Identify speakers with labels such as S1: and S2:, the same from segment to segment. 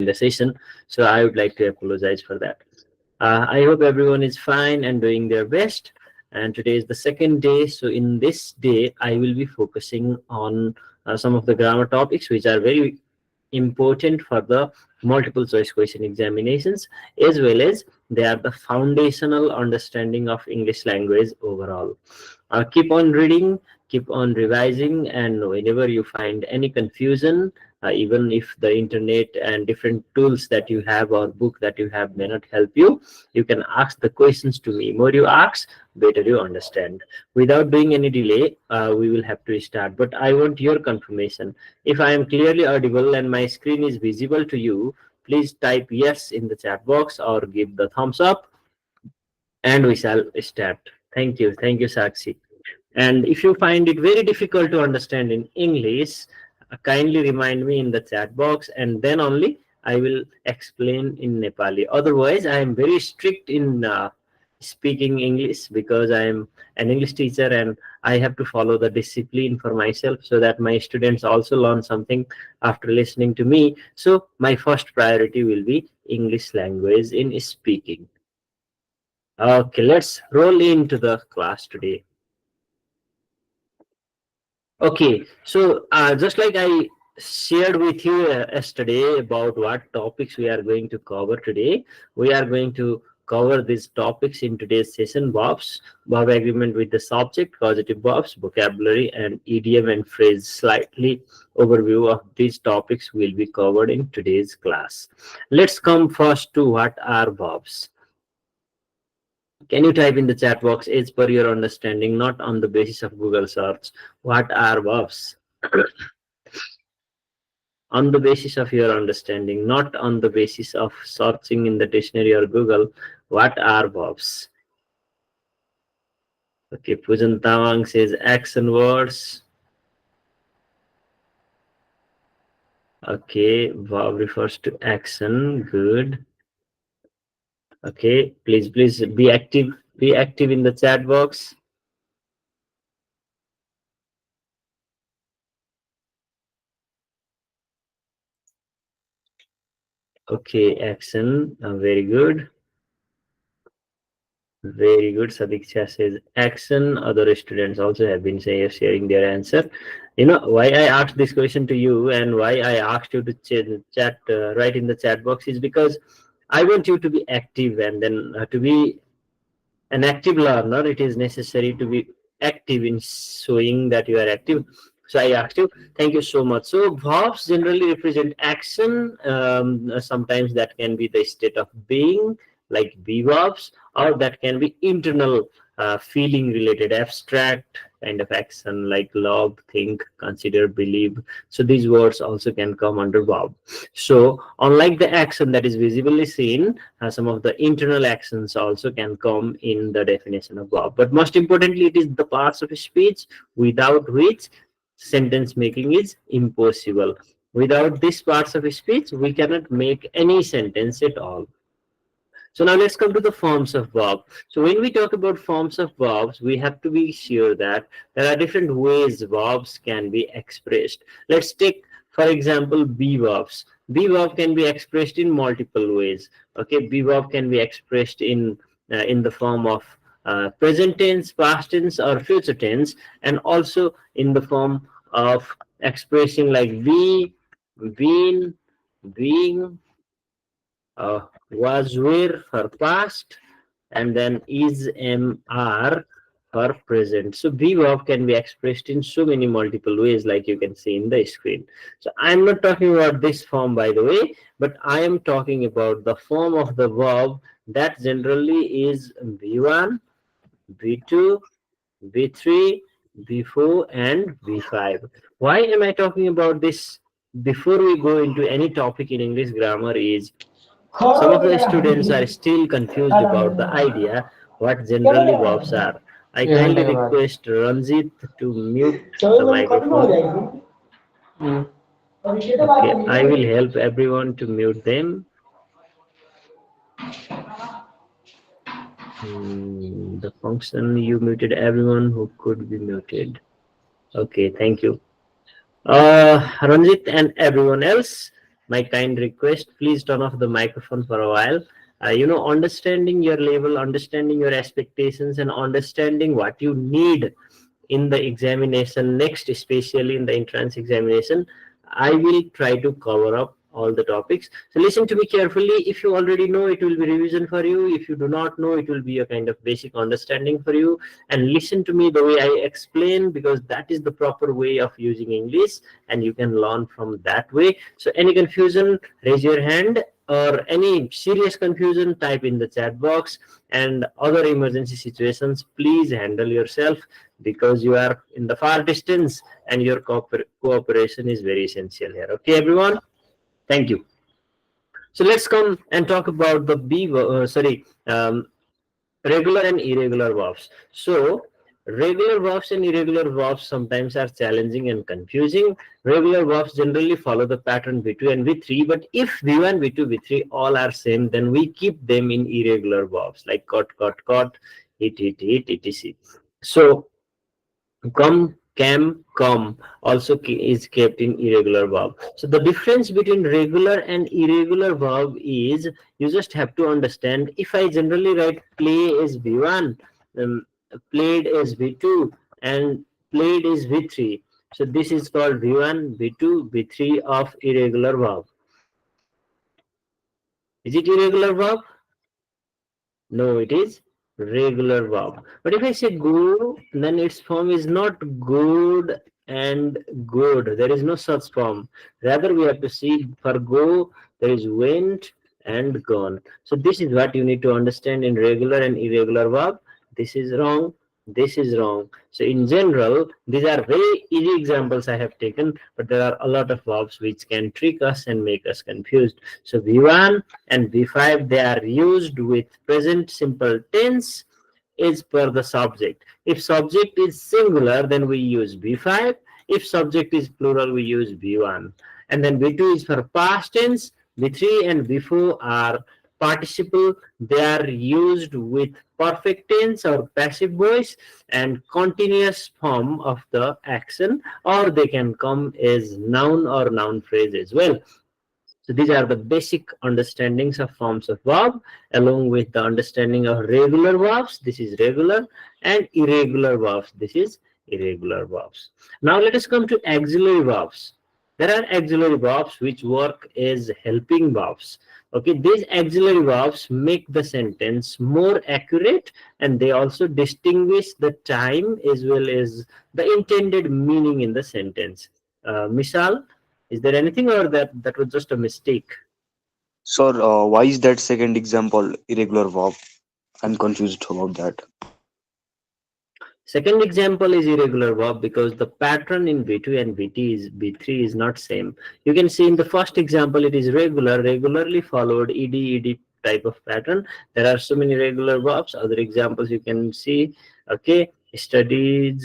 S1: the session, so I would like to apologize for that. I hope everyone is fine and doing their best. And today is the second day, so in this day I will be focusing on some of the grammar topics which are very important for the multiple choice question examinations, as well as they are the foundational understanding of English language overall. Keep on reading, keep on revising, and whenever you find any confusion, even if the internet and different tools that you have or book that you have may not help you, you can ask the questions to me. More you ask, better you understand. Without doing any delay, we will have to start, but I want your confirmation. If I am clearly audible and my screen is visible to you, please type yes in the chat box or give the thumbs up, and we shall start. Thank you, Sakshi. And if you find it very difficult to understand in English, kindly remind me in the chat box, and then only I will explain in Nepali. Otherwise, I am very strict in speaking English, because I am an English teacher and I have to follow the discipline for myself, so that my students also learn something after listening to me. So my first priority will be English language in speaking. Okay, let's roll into the class today. Okay, so just like I shared with you yesterday about what topics we are going to cover today, we are going to cover these topics in today's session: verbs, verb agreement with the subject, causative verbs, vocabulary, and idiom and phrase. Slightly overview of these topics will be covered in today's class. Let's come first to what are verbs. Can you type in the chat box, as per your understanding, not on the basis of Google search, what are verbs? On the basis of your understanding, not on the basis of searching in the dictionary or Google, what are verbs? Okay, Pujan Tawang says action words. Okay, verb refers to action. Good. Okay, please be active. Be active in the chat box. Okay, action. Very good. Very good. Sadiksha says action. Other students also have been sharing their answer. You know why I asked this question to you, and why I asked you to chat right in the chat box, is because I want you to be active, and then to be an active learner, it is necessary to be active in showing that you are active. So I asked you. Thank you so much. So verbs generally represent action. Sometimes that can be the state of being, like be verbs, or that can be internal feeling related, abstract kind of action, like love, think, consider, believe. So these words also can come under verb. So unlike the action that is visibly seen, some of the internal actions also can come in the definition of verb. But most importantly, it is the parts of speech without which sentence making is impossible. Without these parts of speech, we cannot make any sentence at all. So now let's come to the forms of verb. So when we talk about forms of verbs, we have to be sure that there are different ways verbs can be expressed. Let's take, for example, be verbs. Be verb can be expressed in multiple ways. Okay, be verb can be expressed in the form of present tense, past tense, or future tense, and also in the form of expressing like be, been, being, was, were for past, and then is, am, are for present. So be verb can be expressed in so many multiple ways, like you can see in the screen. So I'm not talking about this form, by the way, but I am talking about the form of the verb that generally is B1, B2, B3, B4, and B5. Why am I talking about this before we go into any topic in English grammar? Is some of the students are still confused about the idea what generally verbs are. I kindly request Ranjit to mute the microphone. Okay, I will help everyone to mute them. The function, you muted everyone who could be muted. Okay, thank you. Ranjit and everyone else, my kind request, please turn off the microphone for a while. Understanding your level, understanding your expectations, and understanding what you need in the examination next, especially in the entrance examination, I will try to cover up all the topics. So listen to me carefully. If you already know, it will be revision for you. If you do not know, it will be a kind of basic understanding for you. And listen to me the way I explain, because that is the proper way of using English, and you can learn from that way. So any confusion, raise your hand, or any serious confusion, type in the chat box. And other emergency situations, please handle yourself, because you are in the far distance and your cooperation is very essential here. Okay, everyone? Thank you. So let's come and talk about the regular and irregular verbs. So regular verbs and irregular verbs sometimes are challenging and confusing. Regular verbs generally follow the pattern V2 and V3, but if V1, V2, V3 all are same, then we keep them in irregular verbs like caught, hit, etc. So come, came, come also is kept in irregular verb. So the difference between regular and irregular verb is, you just have to understand, if I generally write play is V1, played is V2, and played is V3. So this is called V1, V2, V3 of irregular verb. Is it irregular verb? No, it is regular verb. But if I say go, then its form is not good and good. There is no such form. Rather, we have to see for go, there is went and gone. So this is what you need to understand in regular and irregular verb. This is wrong. This is wrong. So in general, these are very easy examples I have taken, but there are a lot of verbs which can trick us and make us confused. So V1 and V5, they are used with present simple tense is per the subject. If subject is singular, then we use V5. If subject is plural, we use V1. And then V2 is for past tense. V3 and V4 are participle. They are used with perfect tense or passive voice and continuous form of the action, or they can come as noun or noun phrase as well. So these are the basic understandings of forms of verb, along with the understanding of regular verbs. This is regular, and irregular verbs. This is irregular verbs. Now let us come to auxiliary verbs. There are auxiliary verbs which work as helping verbs. Okay, these auxiliary verbs make the sentence more accurate, and they also distinguish the time as well as the intended meaning in the sentence. Misal, is there anything, or that was just a mistake?
S2: Sir, why is that second example irregular verb? I'm confused about that.
S1: Second example is irregular verb because the pattern in V2 and V3 is not same. You can see in the first example it is regular, regularly followed ed type of pattern. There are so many regular verbs. Other examples you can see. Okay, studied.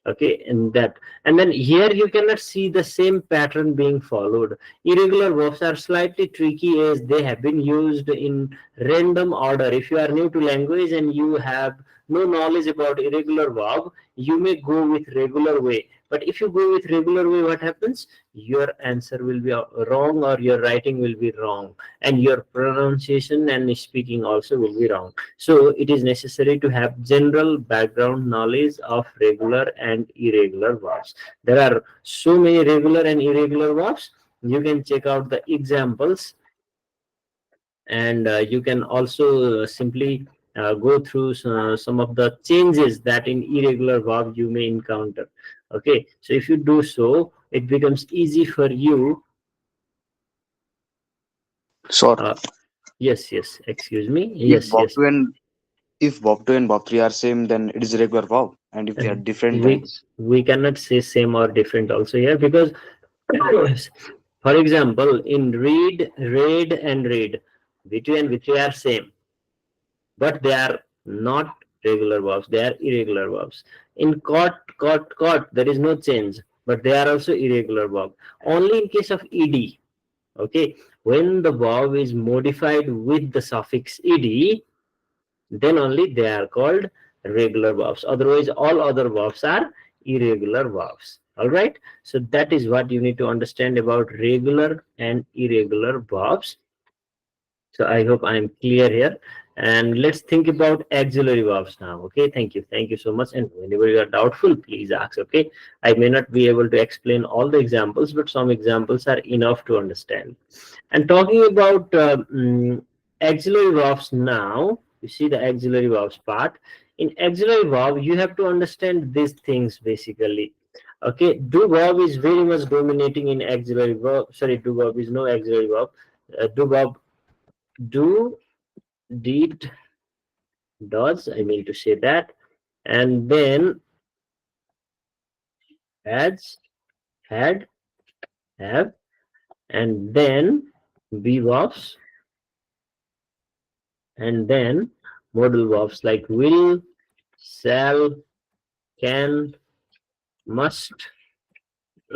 S1: Okay, and then here you cannot see the same pattern being followed. Irregular verbs are slightly tricky as they have been used in random order. If you are new to language and you have no knowledge about irregular verb, you may go with regular way. But if you go with regular way, what happens? Your answer will be wrong, or your writing will be wrong, and your pronunciation and speaking also will be wrong. So it is necessary to have general background knowledge of regular and irregular verbs. There are so many regular and irregular verbs. You can check out the examples, and you can also simply go through some of the changes that in irregular verb you may encounter. Okay, so if you do so, it becomes easy for you.
S2: Sir,
S1: uh, yes, excuse me,
S2: if
S1: yes,
S2: verb 2 and if verb 2 and verb 3 are same, then it is irregular verb. And if they are different, then
S1: we
S2: it's
S1: we cannot say same or different also here, because for example, in read and read, V2 and V3 are same, but they are not regular verbs, they are irregular verbs. In caught, there is no change, but they are also irregular verb. Only in case of ed, okay, when the verb is modified with the suffix ed, then only they are called regular verbs. Otherwise all other verbs are irregular verbs. All right, so that is what you need to understand about regular and irregular verbs. So I hope I'm clear here. And let's think about auxiliary verbs now. Okay, thank you so much. And whenever you are doubtful, please ask. Okay, I may not be able to explain all the examples, but some examples are enough to understand. And talking about auxiliary verbs now, you see the auxiliary verbs part. In auxiliary verb, you have to understand these things basically. Okay, do verb is very much dominating in auxiliary verb. Sorry, do verb is no auxiliary verb. Do verb, do, did, does. I mean to say that, and then has, had, have, and then be verbs, and then modal verbs like will, shall, can, must,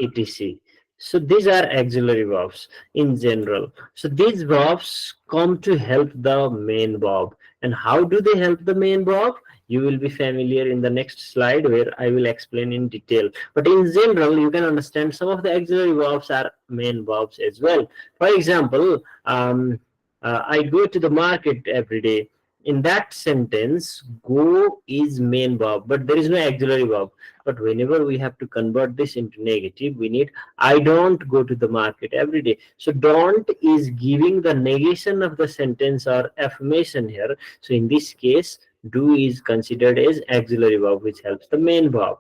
S1: etc. So these are auxiliary verbs in general. So these verbs come to help the main verb. And how do they help the main verb? You will be familiar in the next slide where I will explain in detail. But in general, you can understand some of the auxiliary verbs are main verbs as well. For example, I go to the market every day. In that sentence, go is main verb, but there is no auxiliary verb. But whenever we have to convert this into negative, we need I don't go to the market every day. So don't is giving the negation of the sentence or affirmation here. So in this case, do is considered as auxiliary verb, which helps the main verb.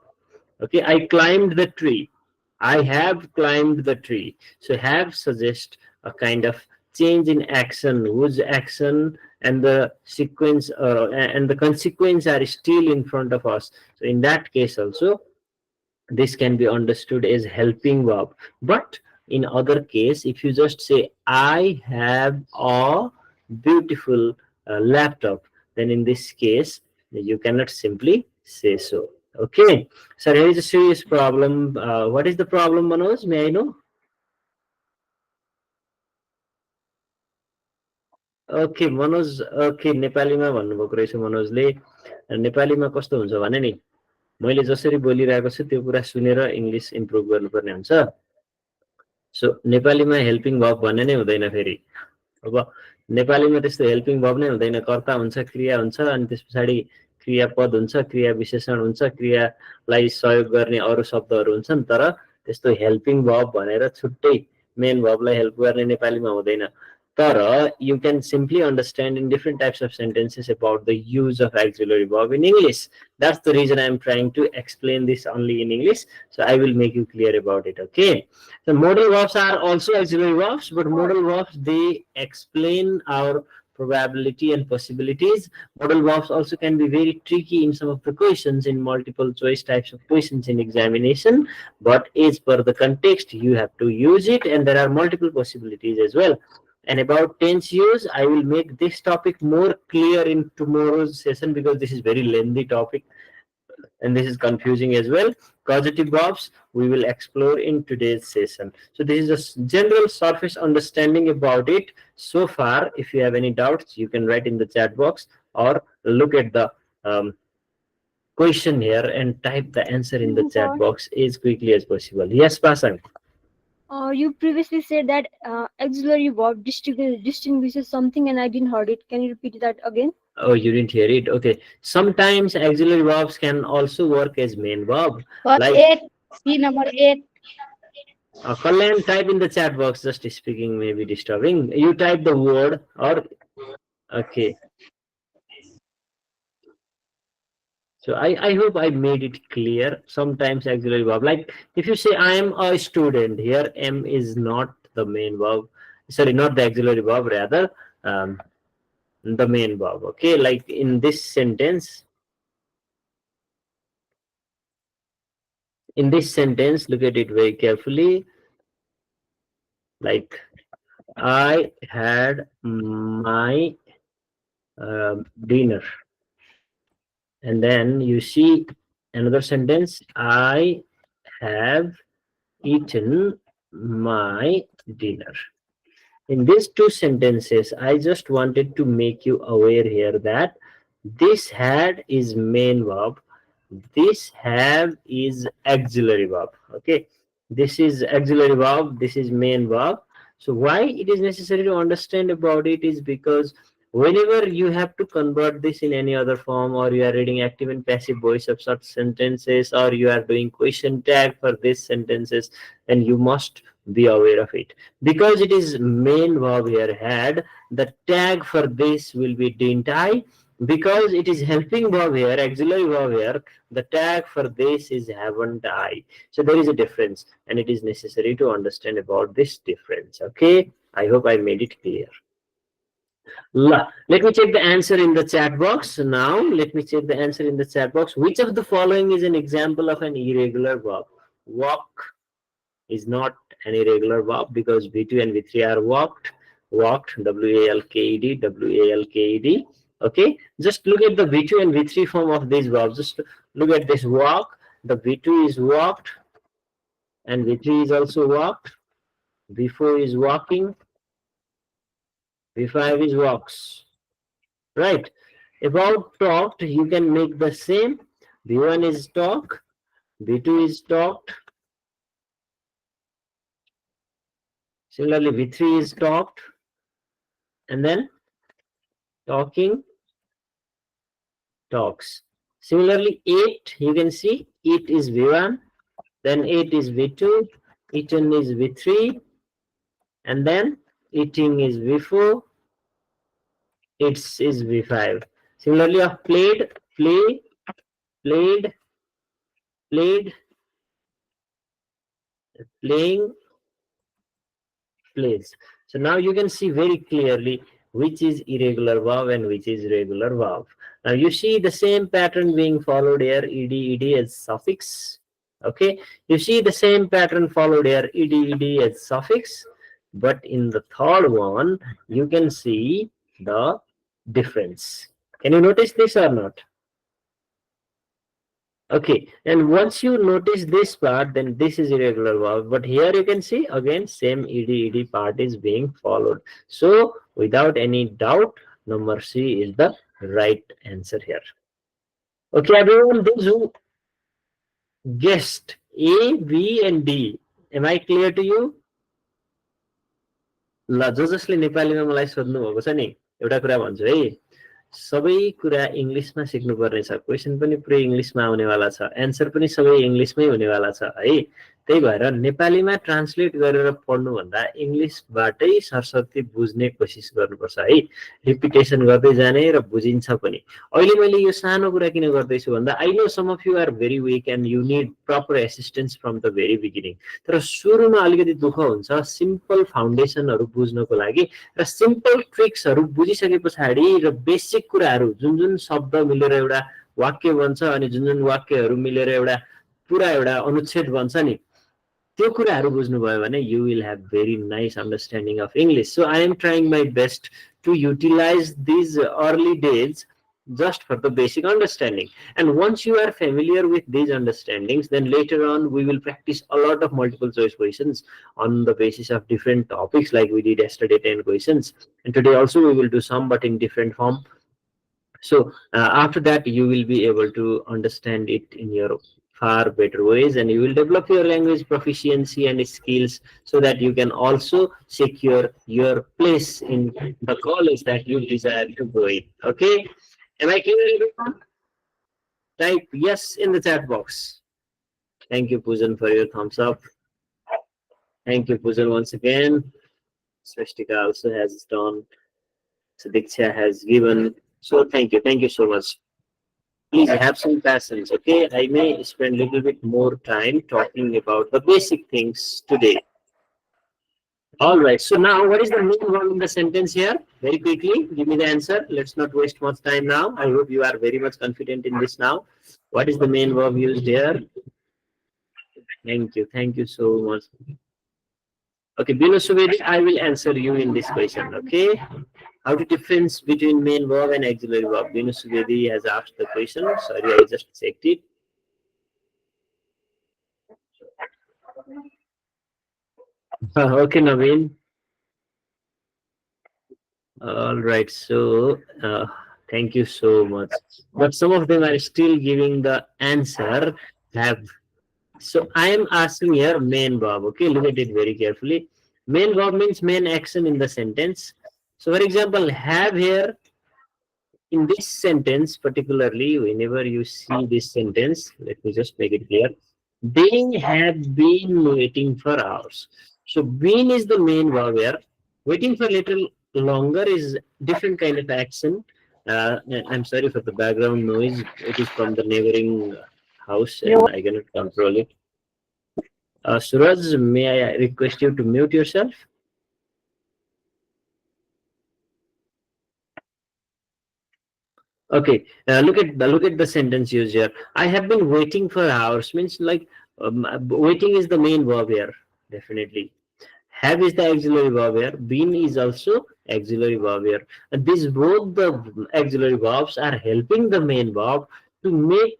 S1: Okay, I climbed the tree. I have climbed the tree. So have suggests a kind of change in action, whose action and the sequence and the consequence are still in front of us. So in that case also, this can be understood as helping verb. But in other case, if you just say I have a beautiful laptop, then in this case you cannot simply say so. Okay, so here is a serious problem. What is the problem, Manoj? May I know? Okay Manoj, okay नेपालीमा भन्नुभएको रहेछ मनोजले. नेपालीमा कस्तो हुन्छ भने नि, मैले जसरी बोलिरहेको छु त्यो कुरा सुनेर इङ्ग्लिस इम्प्रुभ गर्नुपर्ने हुन्छ. सो नेपालीमा हेल्पिङ भर्ब भन्ने नै हुँदैन फेरि. अब नेपालीमा त्यस्तो हेल्पिङ भर्ब नै हुँदैन. कर्ता हुन्छ, क्रिया हुन्छ, अनि त्यस पछाडि क्रियापद हुन्छ, क्रिया विशेषण हुन्छ, क्रियालाई सहयोग गर्ने अरू शब्दहरू हुन्छन्. तर त्यस्तो हेल्पिङ भर्ब भनेर छुट्टै मेन भर्बलाई हेल्प गर्ने नेपालीमा हुँदैन. Tara, you can simply understand in different types of sentences about the use of auxiliary verb in English. That's the reason I'm trying to explain this only in English. So I will make you clear about it. Okay. So modal verbs are also auxiliary verbs, but modal verbs, they explain our probability and possibilities. Modal verbs also can be very tricky in some of the questions, in multiple choice types of questions in examination. But as per the context, you have to use it, and there are multiple possibilities as well. And about tense use, I will make this topic more clear in tomorrow's session, because this is very lengthy topic and this is confusing as well. Causative verbs we will explore in today's session. So this is a general surface understanding about it so far. If you have any doubts, you can write in the chat box or look at the question here and type the answer in the chat box as quickly as possible. Yes, Pasang.
S3: You previously said that auxiliary verb distinguishes something, and I didn't heard it. Can you repeat that again?
S1: Oh, you didn't hear it? Okay. Sometimes auxiliary verbs can also work as main verb.
S4: Like number 8.
S1: Kalyan, type in the chat box. Just speaking may be disturbing. You type the word or okay. So I hope I made it clear. Sometimes auxiliary verb, like if you say I am a student, here am is not the main verb. Sorry, not the auxiliary verb, rather the main verb. Okay, like in this sentence. In this sentence, look at it very carefully. Like I had my dinner. And then you see another sentence, I have eaten my dinner. In these two sentences, I just wanted to make you aware here that this had is main verb, This have is auxiliary verb. Okay, this is auxiliary verb, this is main verb. So why it is necessary to understand about it is because whenever you have to convert this in any other form, or you are reading active and passive voice of such sentences, or you are doing question tag for these sentences, then you must be aware of it, because it is main verb here had. The tag for this will be didn't I, because it is helping verb here, auxiliary verb here. The tag for this is haven't I. So there is a difference, and it is necessary to understand about this difference. Okay, I hope I made it clear. Let me check the answer in the chat box. Now let me check the answer in the chat box. Which of the following is an example of an irregular verb? Walk is not an irregular verb, because V2 and V3 are walked. Walked, W-A-L-K-E-D, W-A-L-K-E-D. Okay, just look at the V2 and V3 form of these verbs. Just look at this walk. The V2 is walked, and V3 is also walked. V4 is walking. V5 is walks. Right. About talked, you can make the same. V1 is talk. V2 is talked. Similarly, V3 is talked. And then talking, talks. Similarly, 8, you can see it is V1, then 8 is V2, eaten is V3, and then eating is V4, it's is V5. Similarly, of played, play, played, played, playing, plays. So now you can see very clearly which is irregular verb and which is regular verb. Now you see the same pattern being followed here, ed as suffix. Okay, you see the same pattern followed here, ed as suffix, but in the third one you can see the difference. Can you notice this or not? Okay, and once you notice this part, then this is irregular verb. But here you can see again same ed part is being followed. So without any doubt, number C is the right answer here. Okay, everyone, those who guessed A, B, and D, am I clear to you? ल जसले नेपालीमा मलाई सोध्नु भएको छ नि, एउटा कुरा भन्छु है, सबै कुरा इङ्ग्लिसमा सिक्नुपर्ने छ। क्वेसन पनि पुरै इङ्ग्लिसमा आउनेवाला छ, एन्सर पनि सबै इङ्ग्लिसमै हुनेवाला छ है। त्यही भएर नेपालीमा ट्रान्सलेट गरेर पढ्नुभन्दा इङ्ग्लिसबाटै सरस्वती बुझ्ने कोसिस गर्नुपर्छ है। रिपिटेसन गर्दै जाने र बुझिन्छ पनि। अहिले मैले यो सानो कुरा किन गर्दैछु भन्दा I know some of you are very weak and you need proper assistance from the very beginning. तर सुरुमा अलिकति दुःख हुन्छ सिम्पल फाउन्डेसनहरू बुझ्नको लागि, र सिम्पल ट्रिक्सहरू बुझिसके पछाडि र बेसिक कुराहरू जुन जुन शब्द मिलेर एउटा वाक्य बन्छ अनि जुन जुन वाक्यहरू मिलेर एउटा पुरा एउटा अनुच्छेद बन्छ नि, त्यो कुराहरू बुझ्नुभयो भने you will have very nice understanding of English. So I am trying my best to utilize these early days just for the basic understanding. And once you are familiar with these understandings, then later on we will practice a lot of multiple choice questions on the basis of different topics, like we did yesterday 10 questions. And today also we will do some, but in different form. So after that you will be able to understand it in your far better ways, and you will develop your language proficiency and skills so that you can also secure your place in the college that you desire to go in. Okay, am I clear, everyone? Type yes in the chat box. Thank you, Poojan, for your thumbs up. Thank you, Poojan, once again. Swastika also has done. Sadiksha has given. So thank you so much. Please have some patience, okay? I may spend a little bit more time talking about the basic things today. All right, so now what is the main verb in the sentence here? Very quickly, give me the answer. Let's not waste much time now. I hope you are very much confident in this now. What is the main verb used here? Thank you so much. Okay, Bino Subedi, I will answer you in this question, okay? How to difference between main verb and auxiliary verb? Bino Subedi has asked the question. Sorry, I just checked it. Okay, Naveen. All right, so Thank you so much. But some of them are still giving the answer have. So I am asking here main verb. Okay, look at it very carefully. Main verb means main action in the sentence. So, for example, have here in this sentence, particularly, whenever you see this sentence, let me just make it clear. They have been waiting for hours. So, been is the main verb here. Waiting for little longer is different kind of action. I'm sorry for the background noise. It is from the neighboring house, and I cannot control it. Suraj, may I request you to mute yourself? Okay, look at the sentence used here. I have been waiting for hours means like waiting is the main verb here, definitely. Have is the auxiliary verb here. Been is also auxiliary verb here. And these both the auxiliary verbs are helping the main verb to make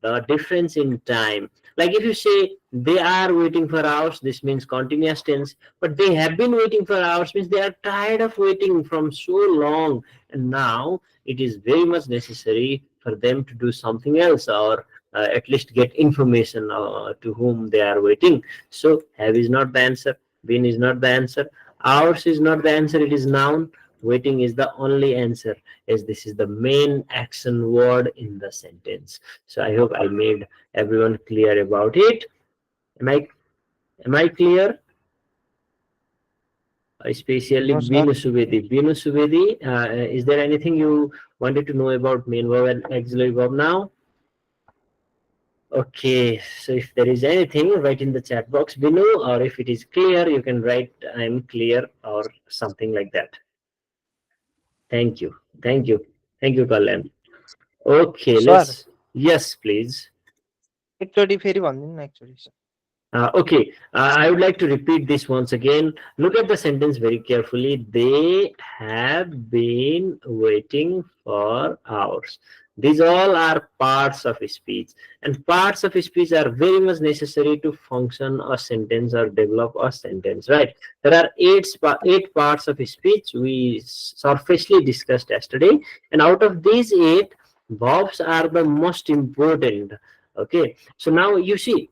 S1: the difference in time. Like if you say they are waiting for hours, this means continuous tense. But they have been waiting for hours means they are tired of waiting from so long, and now it is very much necessary for them to do something else, or at least get information to whom they are waiting. So have is not the answer. Been is not the answer. Hours is not the answer. It is noun. Waiting is the only answer, as this is the main action word in the sentence. So I hope I made everyone clear about it. Am I clear? Especially
S5: No, sir.
S1: Binu Subedi. Binu Subedi, is there anything you wanted to know about main verb and auxiliary verb now? Okay, so if there is anything, write in the chat box below, or if it is clear, you can write I'm clear or something like that. Thank you. Thank you. Thank you, Kalyan. Okay,
S5: Sir.
S1: let's. Yes, please.
S5: एकचोटि फेरि भनिदिनु न एकचोटि sir
S1: Okay, I would like to repeat this once again. Look at the sentence very carefully. They have been waiting for hours. These all are parts of speech, and parts of speech are very much necessary to function a sentence or develop a sentence, right? There are eight parts of speech we surfacely discussed yesterday, and out of these eight, verbs are the most important. Okay, so now you see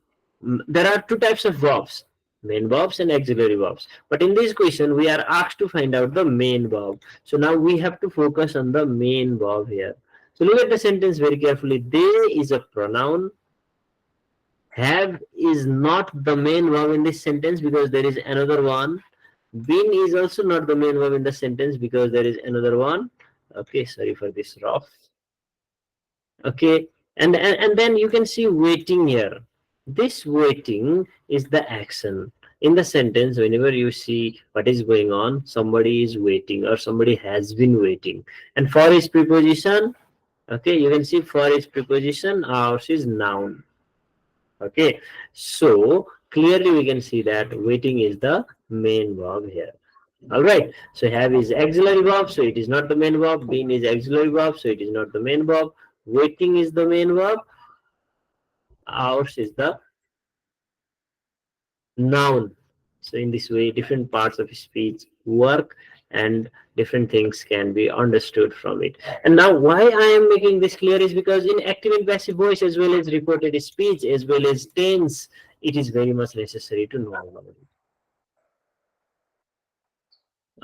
S1: there are two types of verbs, main verbs and auxiliary verbs. But in this question, we are asked to find out the main verb. So now we have to focus on the main verb here. So look at the sentence very carefully. They is a pronoun. Have is not the main verb in this sentence because there is another one. Been is also not the main verb in the sentence because there is another one. Okay, sorry for this rough. Okay, and then you can see waiting here. This waiting is the action in the sentence. Whenever you see what is going on, somebody is waiting or somebody has been waiting. And for is preposition, okay, you can see for is preposition, ours is noun. Okay, so clearly we can see that waiting is the main verb here. All right, so have is auxiliary verb, so it is not the main verb. Been is auxiliary verb, so it is not the main verb. Waiting is the main verb. Ours is the noun. So in this way, different parts of speech work and different things can be understood from it. And now why I am making this clear is because in active and passive voice, as well as reported speech, as well as tense, it is very much necessary to know about it.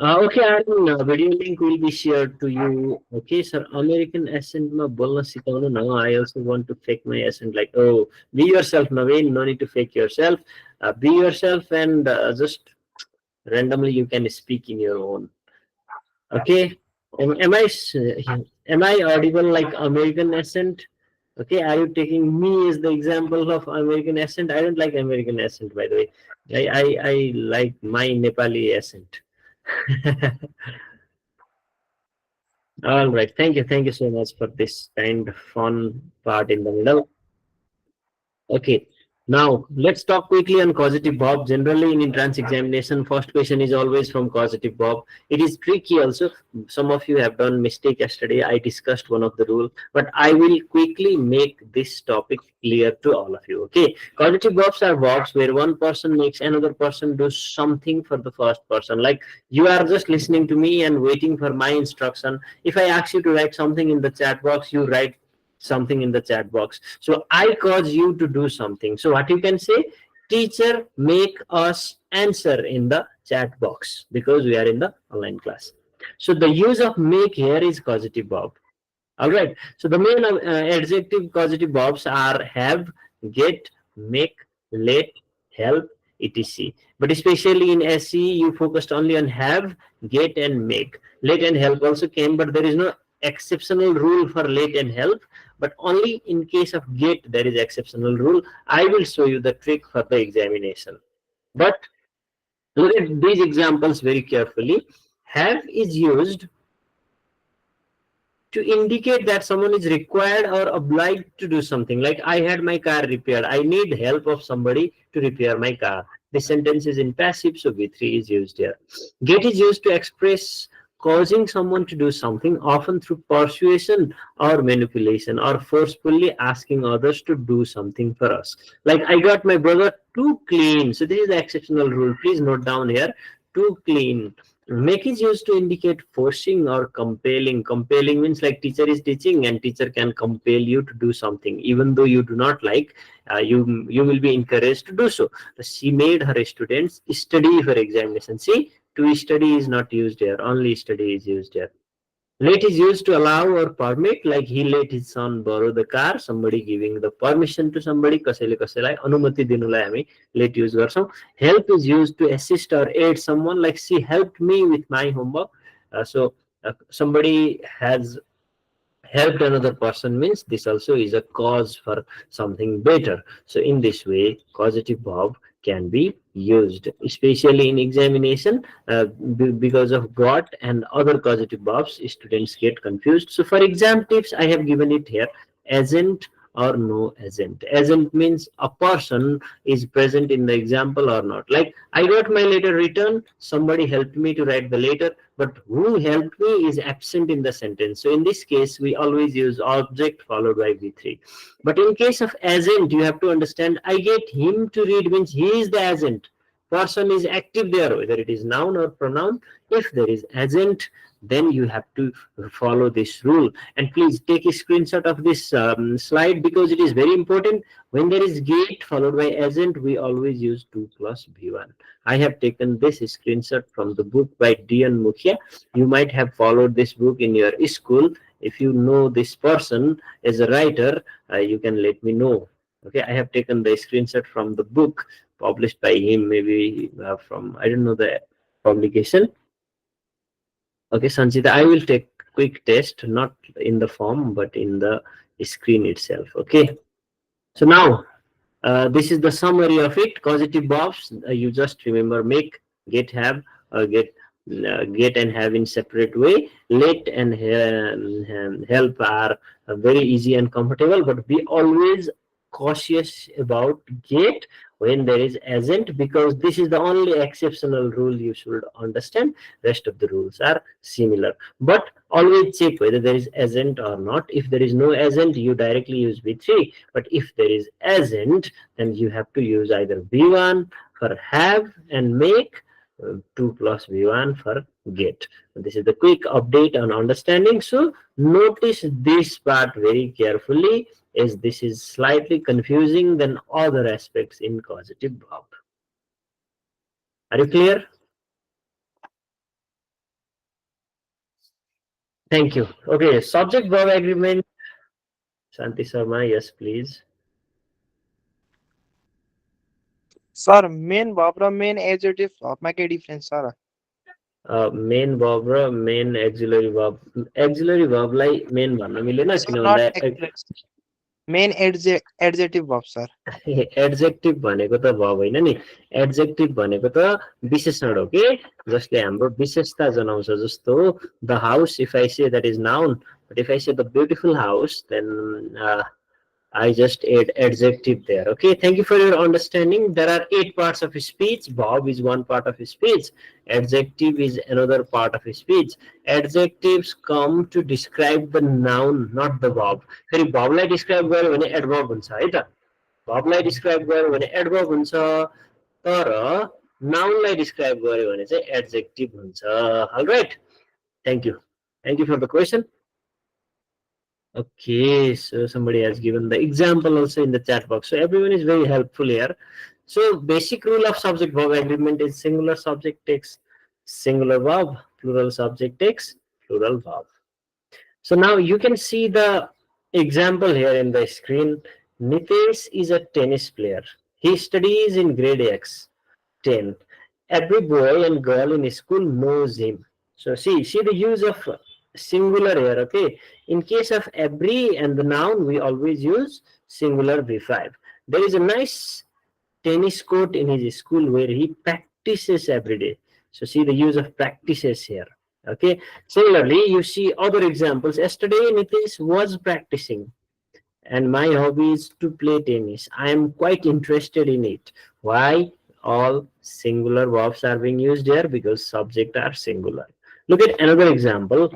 S1: Okay, Arun, video link will be shared to you. Okay, sir. American accent ma bolna sikaunu na. I also want to fake my accent. Like, oh, be yourself, Naveen. No need to fake yourself. Be yourself, and just randomly you can speak in your own. Okay. Am I audible like American accent? Okay. Are you taking me as the example of American accent? I don't like American accent, by the way. I like my Nepali accent. All right. Thank you so much for this kind of fun part in the middle. Okay. Now, let's talk quickly on causative verb. Generally, in entrance examination, first question is always from causative verb. It is tricky also. Some of you have done mistake yesterday. I discussed one of the rule, but I will quickly make this topic clear to all of you. Okay, causative verbs are verbs where one person makes another person do something for the first person. Like you are just listening to me and waiting for my instruction. If I ask you to write something in the chat box, you write something in the chat box. So I cause you to do something. So what you can say, teacher make us answer in the chat box, because we are in the online class. So the use of make here is causative verb. All right. So the main adjective causative verbs are have, get, make, let, help, etc. But especially in SE, you focused only on have, get, and make. Let and help also came, but there is no exceptional rule for let and help. But only in case of get, there is exceptional rule. I will show you the trick for the examination. But look at these examples very carefully. Have is used to indicate that someone is required or obliged to do something. Like I had my car repaired, I need help of somebody to repair my car. This sentence is in passive, so V3 is used here. Get is used to express causing someone to do something, often through persuasion or manipulation, or forcefully asking others to do something for us. Like I got my brother to clean. So this is the exceptional rule. Please note down here, to clean. Make is used to indicate forcing or compelling. Compelling means like teacher is teaching and teacher can compel you to do something even though you do not like. You will be encouraged to do so. She made her students study for examination. See, to study is not used here, only study is used here. Let is used to allow or permit, like he let his son borrow the car. Somebody giving the permission to somebody. कसैले कसैलाई अनुमति दिनुलाई हामी let use गर्छौं. Help is used to assist or aid someone, like she helped me with my homework. Somebody has helped another person means this also is a cause for something better. So in this way, causative verb can be used, especially in examination. Because of got and other causative verbs, students get confused. So for exam tips, I have given it here. Agent or no agent. Agent means a person is present in the example or not. Like I got my letter written, somebody helped me to write the letter, but who helped me is absent in the sentence. So in this case, we always use object followed by V3. But in case of agent, you have to understand, I get him to read means he is the agent. Person is active there, whether it is noun or pronoun. If there is agent, then you have to follow this rule. And please take a screenshot of this slide, because it is very important. When there is get followed by agent, we always use 2 plus V1. I have taken this screenshot from the book by D.N. Mukhia. You might have followed this book in your school. If you know this person as a writer, you can let me know. Okay, I have taken the screenshot from the book published by him, maybe from, I don't know the publication. Okay, Sanchita, I will take quick test, not in the form, but in the screen itself. Okay. So now, this is the summary of it. Causative verbs, you just remember make, get, have, get and have in separate way. Let and help are very easy and comfortable, but be always cautious about get when there is agent, because this is the only exceptional rule you should understand. Rest of the rules are similar, but always check whether there is agent or not. If there is no agent, you directly use V3, but if there is agent, then you have to use either V1 for have and make, 2 plus V1 for get. This is the quick update on understanding. So notice this part very carefully, as this is slightly confusing than other aspects in causative verb. Are you clear? Thank you. Okay, subject verb agreement. Shanti Sharma, yes, please.
S5: Sir, main verb raw main adjective मा के difference sir?
S1: Main verb र main auxiliary verb. Auxiliary verb लाई main भन्न मिलेन किन भन्दा
S5: main adjective verb sir.
S1: Adjective भनेको त verb हैन नि. Adjective भनेको त विशेषण हो के, जसले हाम्रो विशेषता जनाउँछ. जस्तो the house, if I say that is noun, but if I say the beautiful house, then I just add adjective there. Okay, thank you for your understanding. There are 8 parts of speech. Verb is one part of speech. Adjective is another part of speech. Adjectives come to describe the noun, not the verb. फेरि verb लाई describe गर्यो भने adverb हुन्छ है त. Verb लाई describe गर्यो भने adverb हुन्छ. तर noun लाई describe गर्यो भने चाहिँ adjective हुन्छ. All right. Thank you. Thank you for the question. Okay, so somebody has given the example also in the chat box. So everyone is very helpful here. So basic rule of subject verb agreement is singular subject takes singular verb, plural subject takes plural verb. So now you can see the example here in the screen. Nitesh is a tennis player. He studies in grade X, 10. Every boy and girl in school knows him. So see the use of singular here. Okay, in case of every and the noun, we always use singular V5. There is a nice tennis court in his school where he practices every day. So see the use of practices here. Okay, similarly you see other examples. Yesterday Nitish was practicing, and my hobby is to play tennis. I am quite interested in it. Why? All singular verbs are being used here because subject are singular. Look at another example.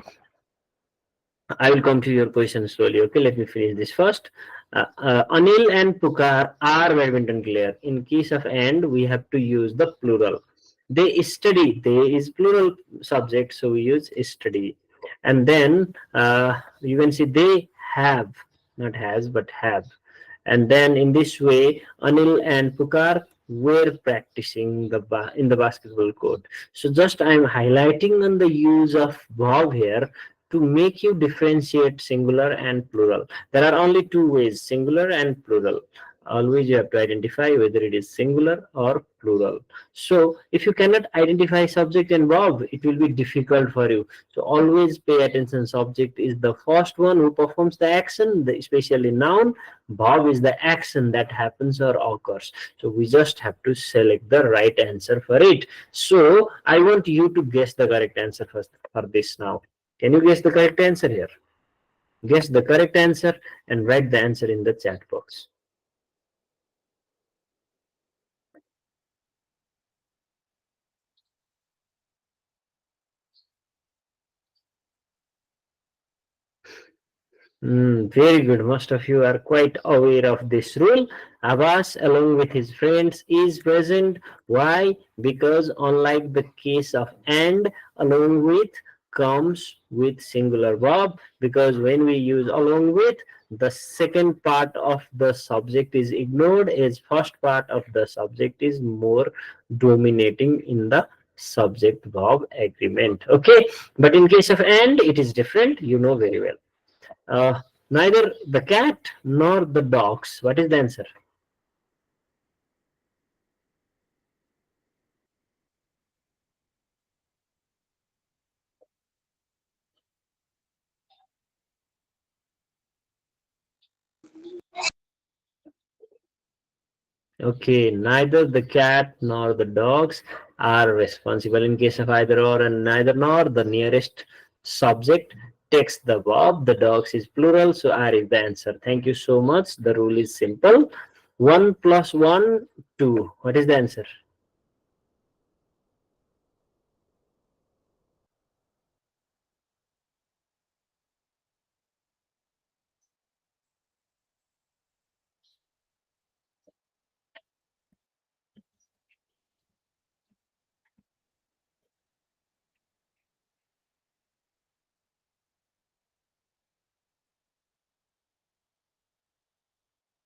S1: I will come to your question slowly. Okay, let me finish this first. Anil and Pukar are badminton player. In case of and, we have to use the plural. They study. They is plural subject, so we use study. And then you can see they have, not has, but have. And then in this way, Anil and Pukar were practicing in the basketball court. So just I am highlighting on the use of verb here to make you differentiate singular and plural. There are only 2 ways, singular and plural. Always you have to identify whether it is singular or plural. So if you cannot identify subject and verb, it will be difficult for you. So always pay attention. Subject is the first one who performs the action, especially noun. Verb is the action that happens or occurs. So we just have to select the right answer for it. So I want you to guess the correct answer first for this now. Can you guess the correct answer here? Guess the correct answer and write the answer in the chat box. Very good. Most of you are quite aware of this rule. Abbas, along with his friends, is present. Why? Because unlike the case of and, along with comes with singular verb. Because when we use along with, the second part of the subject is ignored, as first part of the subject is more dominating in the subject verb agreement. Okay, but in case of and, it is different. You know very well. Neither the cat nor the dogs. What is the answer? Okay, neither the cat nor the dogs are responsible. In case of either or and neither nor, the nearest subject takes the verb. The dogs is plural, so R is the answer. Thank you so much. The rule is simple. 1 plus 1, 2. What is the answer?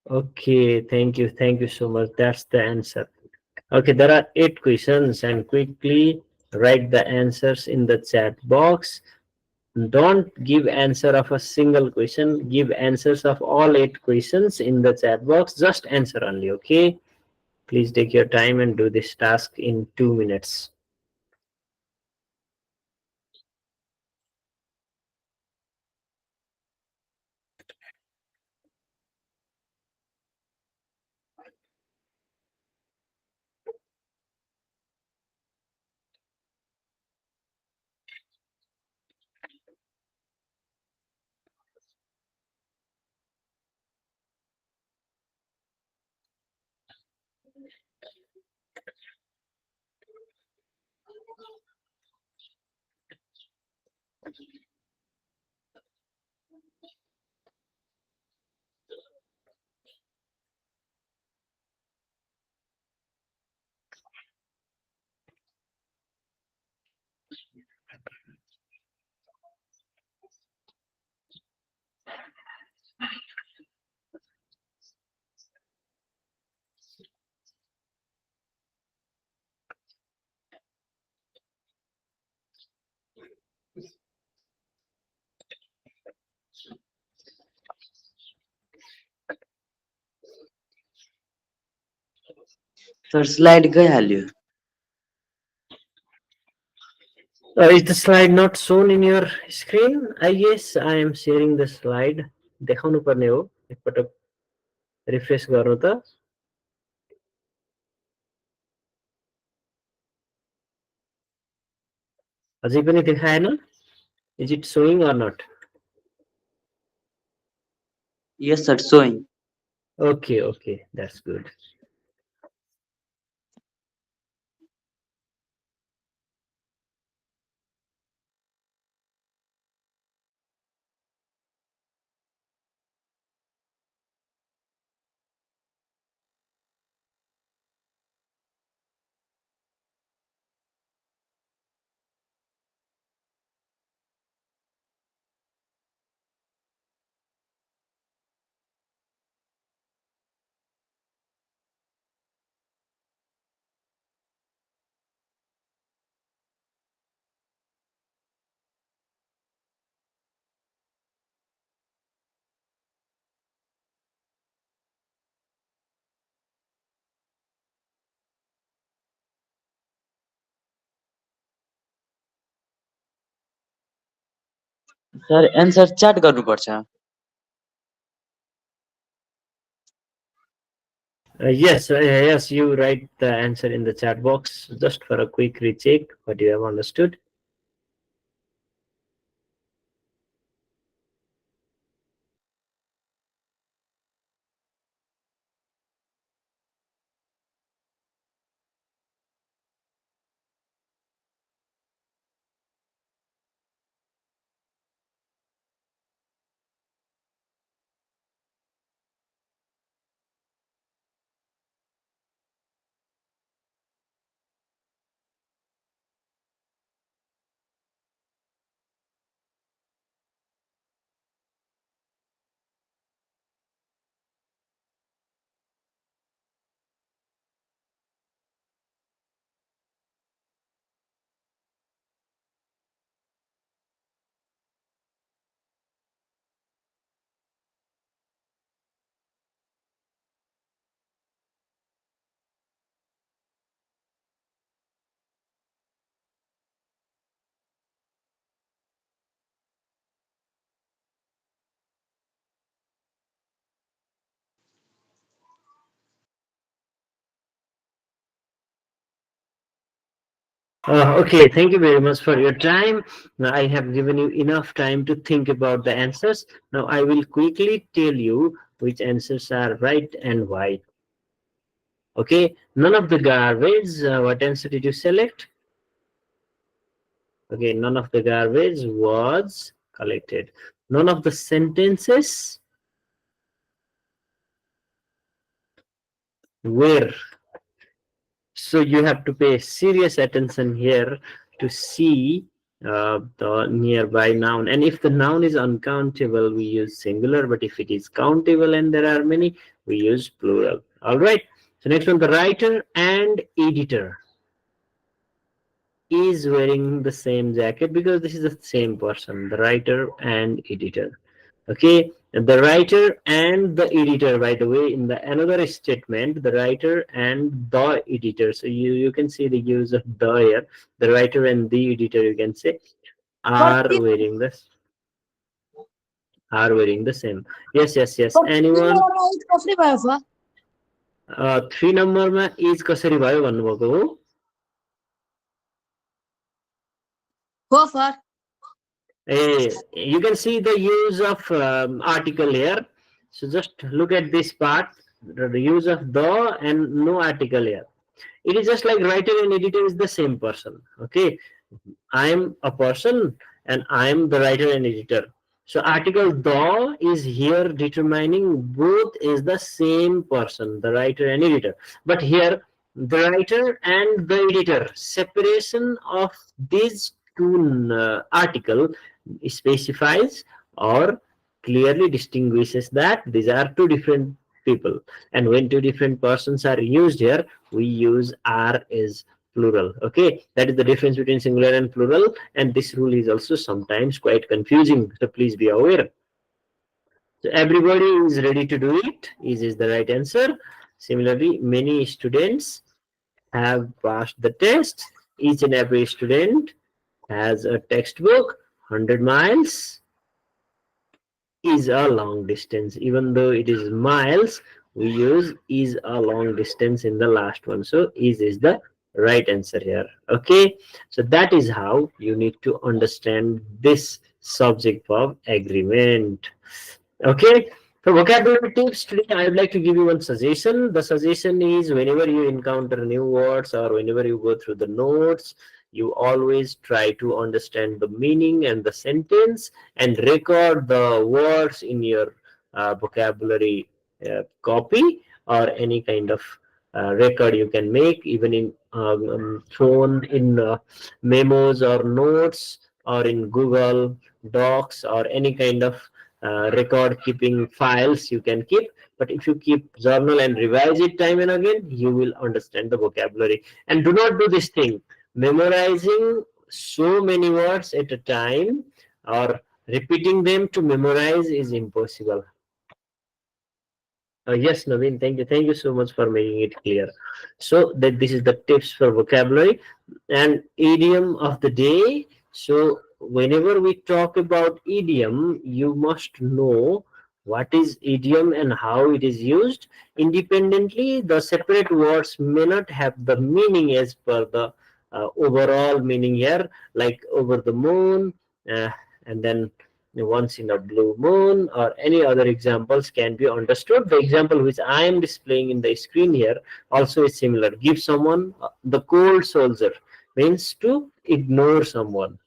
S1: Okay, thank you. Thank you so much. That's the answer. Okay, there are 8 questions, and quickly write the answers in the chat box. Don't give answer of a single question. Give answers of all 8 questions in the chat box. Just answer only, okay? Please take your time and do this task in 2 minutes.
S6: Sir slide गइहाल्यो
S1: Is the slide not shown in your screen? Yes, I am sharing the slide. देखाउनु पर्ने हो एकपटक refresh गर्नु त अझै पनि देखाएन Is it showing or not?
S6: Yes sir showing
S1: Okay, that's good.
S6: Sir answer chat गर्नुपर्छ
S1: Yes, you write the answer in the chat box just for a quick recheck what you have understood. Okay, thank you very much for your time. Now, I have given you enough time to think about the answers. Now, I will quickly tell you which answers are right and why. Okay, none of the garbage. What answer did you select? Okay, none of the garbage was collected. None of the sentences were. So you have to pay serious attention here to see the nearby noun. And if the noun is uncountable, we use singular. But if it is countable and there are many, we use plural. All right. So next one, the writer and editor is wearing the same jacket because this is the same person, the writer and editor. Okay, the writer and the editor, by the way, in the another statement, the writer and the editor. So you can see the use of the here. The writer and the editor, you can say, are wearing this. Are wearing the same. Yes. Anyone? 3 नम्बरमा is कसरी भयो भन्नुभएको हो?
S4: हो sir
S1: You can see the use of article here. So just look at this part. the use of the and no article here. It is just like writer and editor is the same person. Okay, I am a person and I am the writer and editor. So article the is here determining both is the same person, the writer and editor. But here the writer and the editor, separation of these two article specifies or clearly distinguishes that these are two different people. And when two different persons are used here, we use are is plural. Okay, that is the difference between singular and plural, and this rule is also sometimes quite confusing, so please be aware. So everybody is ready to do it. Is the right answer. Similarly, many students have passed the test. Each and every student has a textbook. 100 miles is a long distance. Even though it is miles, we use is a long distance in the last one. So is the right answer here. Okay, so that is how you need to understand this subject verb agreement. Okay, for vocabulary tips today, I would like to give you one suggestion. The suggestion is whenever you encounter new words or whenever you go through the notes, you always try to understand the meaning and the sentence and record the words in your vocabulary copy or any kind of record you can make, even in thrown in memos or notes or in Google Docs or any kind of record keeping files you can keep. But if you keep journal and revise it time and again, you will understand the vocabulary. And do not do this thing, memorizing so many words at a time or repeating them to memorize is impossible. Yes, Naveen, thank you. Thank you so much for making it clear. So that this is the tips for vocabulary and idiom of the day. So whenever we talk about idiom, you must know what is idiom and how it is used. Independently, the separate words may not have the meaning as per the overall meaning here, like over the moon, and then once in a blue moon, or any other examples can be understood. The example which I am displaying in the screen here also is similar. Give someone the cold soldier means to ignore someone.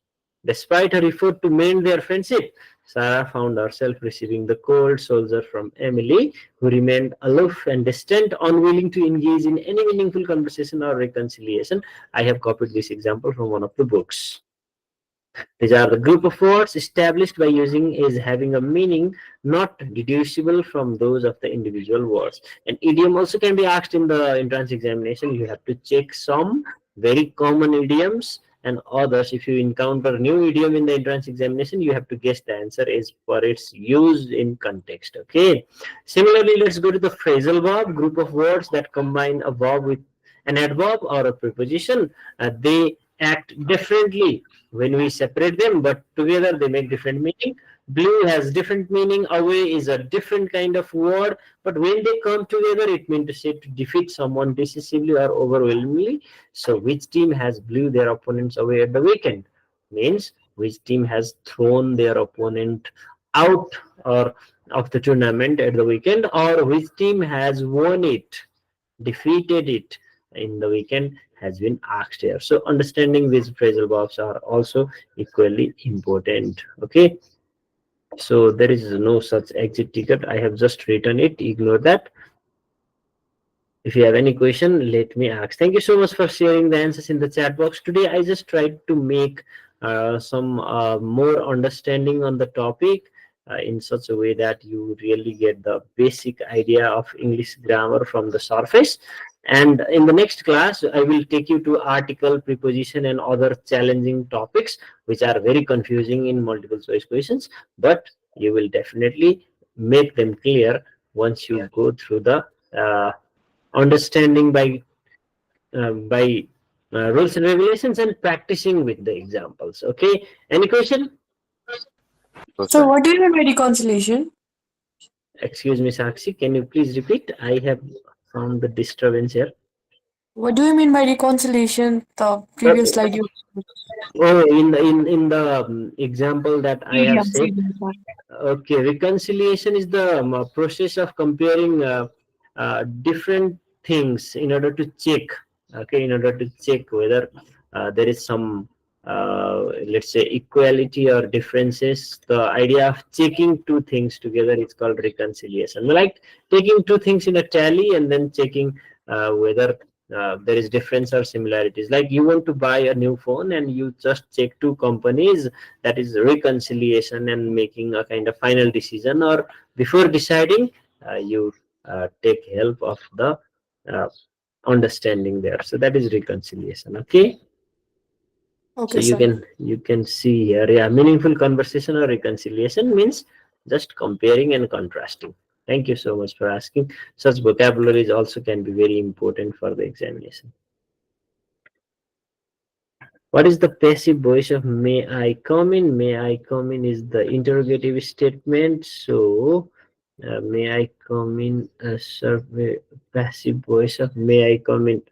S1: Despite her effort to mend their friendship, Sarah found herself receiving the cold soldier from Emily, who remained aloof and distant, unwilling to engage in any meaningful conversation or reconciliation. I have copied this example from one of the books. These are the group of words established by using is having a meaning not deducible from those of the individual words. And idiom also can be asked in the entrance examination. You have to check some very common idioms and others. If you encounter new idiom in the entrance examination, you have to guess the answer as per its use in context. Okay. Similarly, let's go to the phrasal verb, group of words that combine a verb with an adverb or a preposition. They act differently when we separate them, but together they make different meaning. Blue has different meaning, away is a different kind of word, but when they come together, it means to say to defeat someone decisively or overwhelmingly. So which team has blew their opponents away at the weekend means which team has thrown their opponent out or of the tournament at the weekend, or which team has won it, defeated it in the weekend has been asked here. So understanding these phrasal verbs are also equally important. Okay, so there is no such exit ticket. I have just written it, ignore that. If you have any question, let me ask. Thank you so much for sharing the answers in the chat box. Today I just tried to make some more understanding on the topic in such a way that you really get the basic idea of English grammar from the surface. And in the next class, I will take you to article, preposition, and other challenging topics which are very confusing in multiple choice questions, but you will definitely make them clear once you go through the understanding by rules and regulations and practicing with the examples. Okay, any question?
S7: So what do you mean by reconciliation?
S1: Excuse me, Sakshi, can you please repeat? I have found the disturbance here.
S7: What do you mean by reconciliation? The previous slide you.
S1: Oh, in the example that I have said. Okay, reconciliation is the process of comparing different things in order to check, okay, in order to check whether there is some let's say equality or differences. The idea of checking two things together is called reconciliation, like taking two things in a tally and then checking whether there is difference or similarities. Like you want to buy a new phone and you just check two companies, that is reconciliation and making a kind of final decision, or before deciding you take help of the uh, understanding there. So that is reconciliation. Okay, so
S7: Okay, sir.
S1: you can see here, yeah, meaningful conversation or reconciliation means just comparing and contrasting. Thank you so much for asking. Such vocabularies also can be very important for the examination. What is the passive voice of may I come in? May I come in is the interrogative statement. So may I come in? Survey passive voice of may I come in.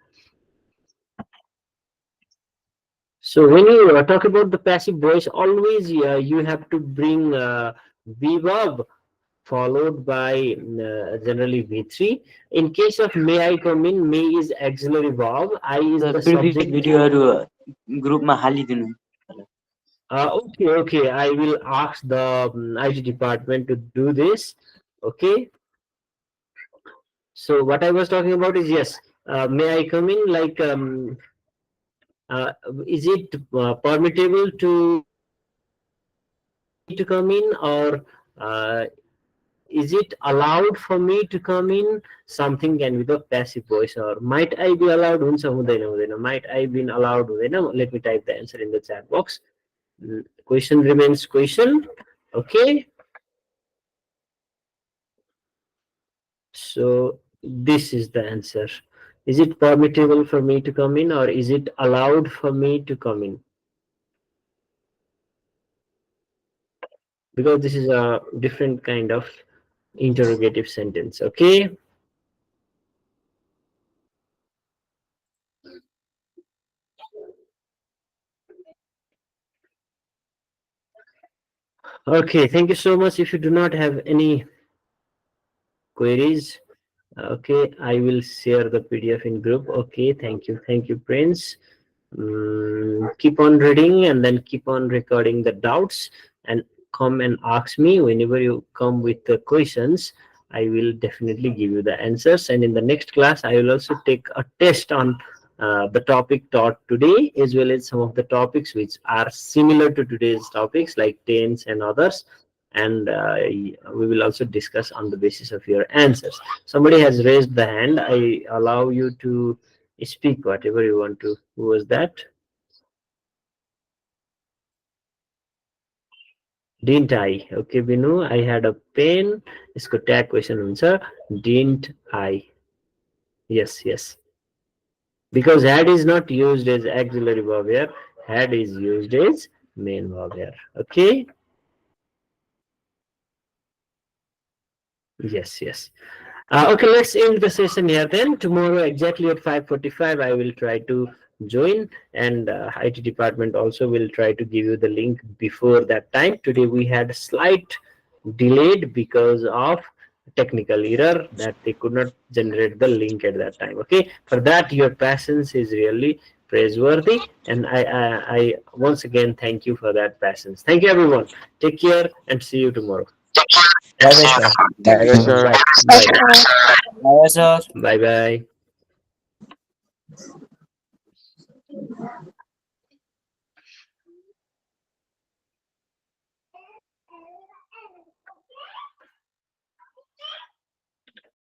S1: So when you talk about the passive voice, always you have to bring verb followed by generally V3. In case of may I come in, may is auxiliary verb, I is the
S6: previous
S1: subject.
S6: भिडियोहरू ग्रुपमा हालिदिनु.
S1: Okay, okay. I will ask the IT department to do this. Okay. So what I was talking about is yes. May I come in? Like, is it permittable to come in, or is it allowed for me to come in? Something can be the passive voice, or might I be allowed? Might I be allowed? Let me type the answer in the chat box. Question remains question. Okay. So this is the answer. Is it permittable for me to come in, or is it allowed for me to come in? Because this is a different kind of interrogative sentence. Okay. Okay, thank you so much. If you do not have any queries, okay, I will share the PDF in group. Okay, thank you, Prince. Keep on reading and then keep on recording the doubts, and come and ask me whenever you come with the questions. I will definitely give you the answers, and in the next class I will also take a test on the topic taught today, as well as some of the topics which are similar to today's topics like tense and others, and we will also discuss on the basis of your answers. Somebody has raised the hand. I allow you to speak whatever you want to. Who was that? Didn't I? Okay, Binu, I had a pen. Isko tag question answer. Didn't I? Yes, yes. Because had is not used as auxiliary verb here. Had is used as main verb here. Okay. Yes, yes. Okay, let's end the session here then. Tomorrow exactly at 5:45 I will try to join, and IT department also will try to give you the link before that time. Today we had slight delayed because of technical error that they could not generate the link at that time. Okay, for that your patience is really praiseworthy, and I once again thank you for that patience. Thank you everyone. Take care and see you tomorrow.
S8: Bye bye, sir.
S5: Thank you, sir.
S1: Bye.
S3: Bye,
S1: Bye.
S3: sir.
S8: Bye, sir.
S1: Bye bye.